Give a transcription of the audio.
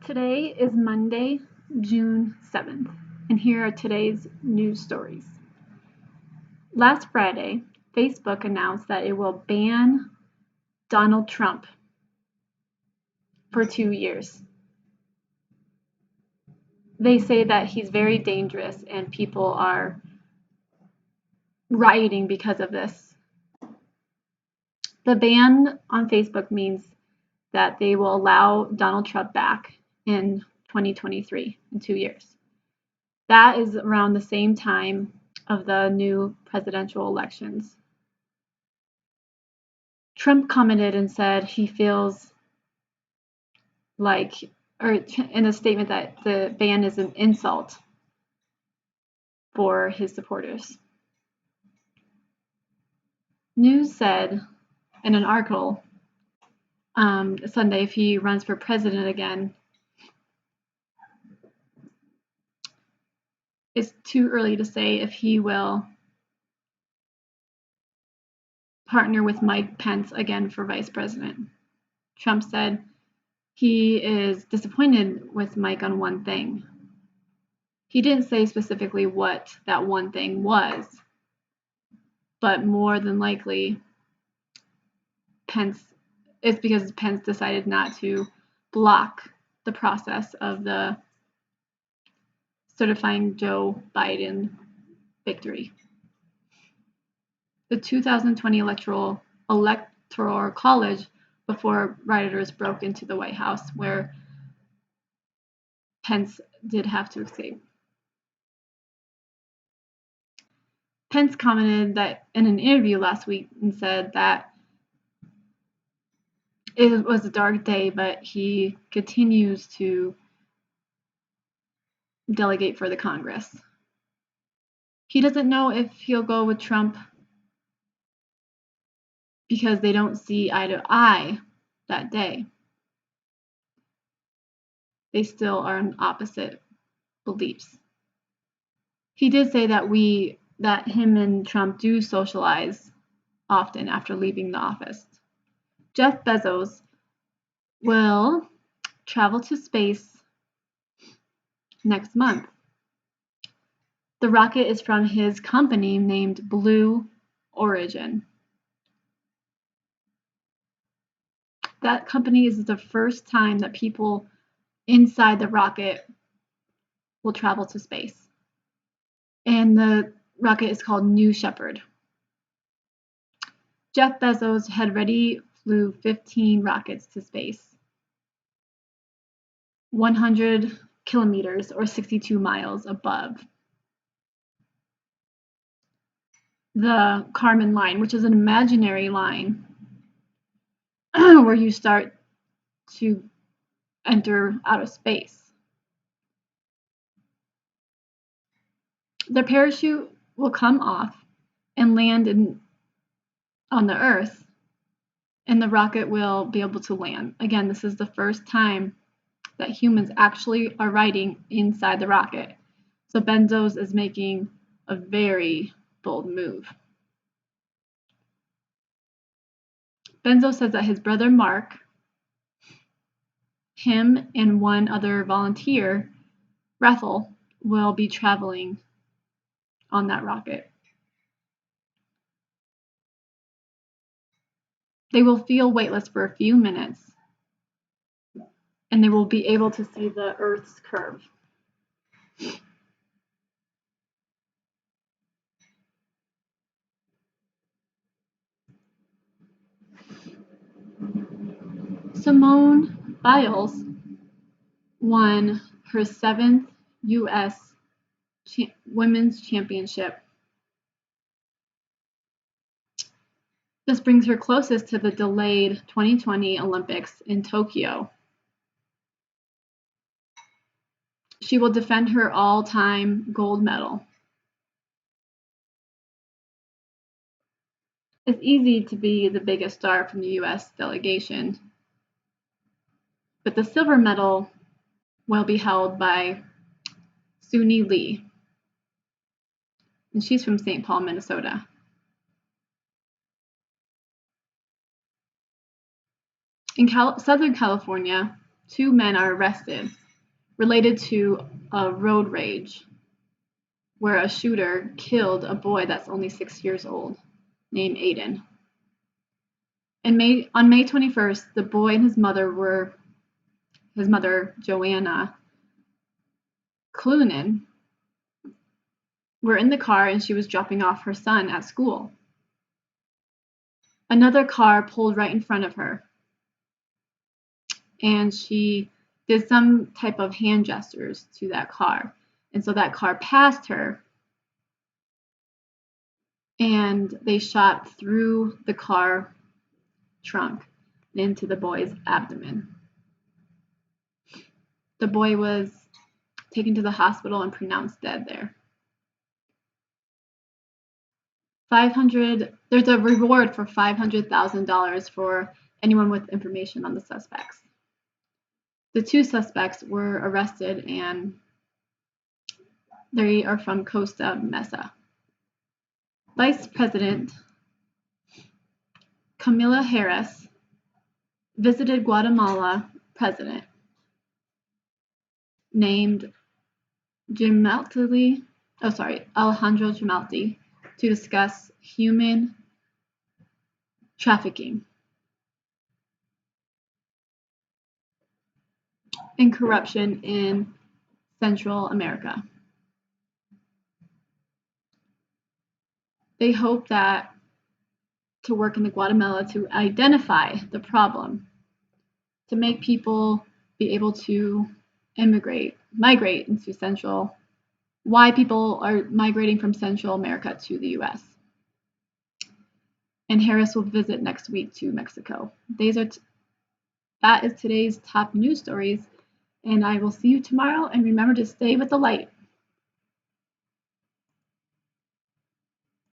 Today is Monday, June 7th, and here are today's news stories. Last Friday, Facebook announced that it will ban Donald Trump for 2 years. They say that he's very dangerous and people are rioting because of this. The ban on Facebook means that they will allow Donald Trump back in 2023, in 2 years. That is around the same time of the new presidential elections. Trump commented and said he feels like, or in a statement, that the ban is an insult for his supporters. News said in an article Sunday, if he runs for president again, it's too early to say if he will partner with Mike Pence again for vice president. Trump said he is disappointed with Mike on one thing. He didn't say specifically what that one thing was, but more than likely it's because Pence decided not to block the process of the certifying Joe Biden victory. The 2020 electoral college before rioters broke into the White House, where Pence did have to escape. Pence commented that in an interview last week and said that it was a dark day, but he continues to delegate for the Congress. He doesn't know if he'll go with Trump because they don't see eye to eye that day. They still are on opposite beliefs. He did say that him and Trump do socialize often after leaving the office. Jeff Bezos will travel to space next month. The rocket is from his company named Blue Origin. That company is the first time that people inside the rocket will travel to space. And the rocket is called New Shepard. Jeff Bezos had already flew 15 rockets to space, 100 kilometers or 62 miles above the Kármán line, which is an imaginary line where you start to enter outer space. The parachute will come off and land on the Earth, and the rocket will be able to land. Again, this is the first time that humans actually are riding inside the rocket. So Bezos is making a very bold move. Bezos says that his brother Mark, him and one other volunteer, Rathel, will be traveling on that rocket. They will feel weightless for a few minutes, and they will be able to see the Earth's curve. Simone Biles won her 7th U.S. Women's Championship. This brings her closest to the delayed 2020 Olympics in Tokyo. She will defend her all-time gold medal. It's easy to be the biggest star from the U.S. delegation, but the silver medal will be held by Suni Lee, and she's from St. Paul, Minnesota. In Southern California, 2 men are arrested related to a road rage where a shooter killed a boy that's only 6 years old named Aiden. On May 21st, the boy and his mother, Joanna Clunan, were in the car and she was dropping off her son at school. Another car pulled right in front of her and she did some type of hand gestures to that car. And so that car passed her and they shot through the car trunk and into the boy's abdomen. The boy was taken to the hospital and pronounced dead there. There's a reward for $500,000 for anyone with information on the suspects. The 2 suspects were arrested and they are from Costa Mesa. Vice President Kamala Harris visited Guatemala president named Alejandro Gimalti to discuss human trafficking and corruption in Central America. They hope that to work in Guatemala to identify the problem, to make people be able to migrate into why people are migrating from Central America to the US. And Harris will visit next week to Mexico. That is today's top news stories, and I will see you tomorrow, and remember to stay with the light.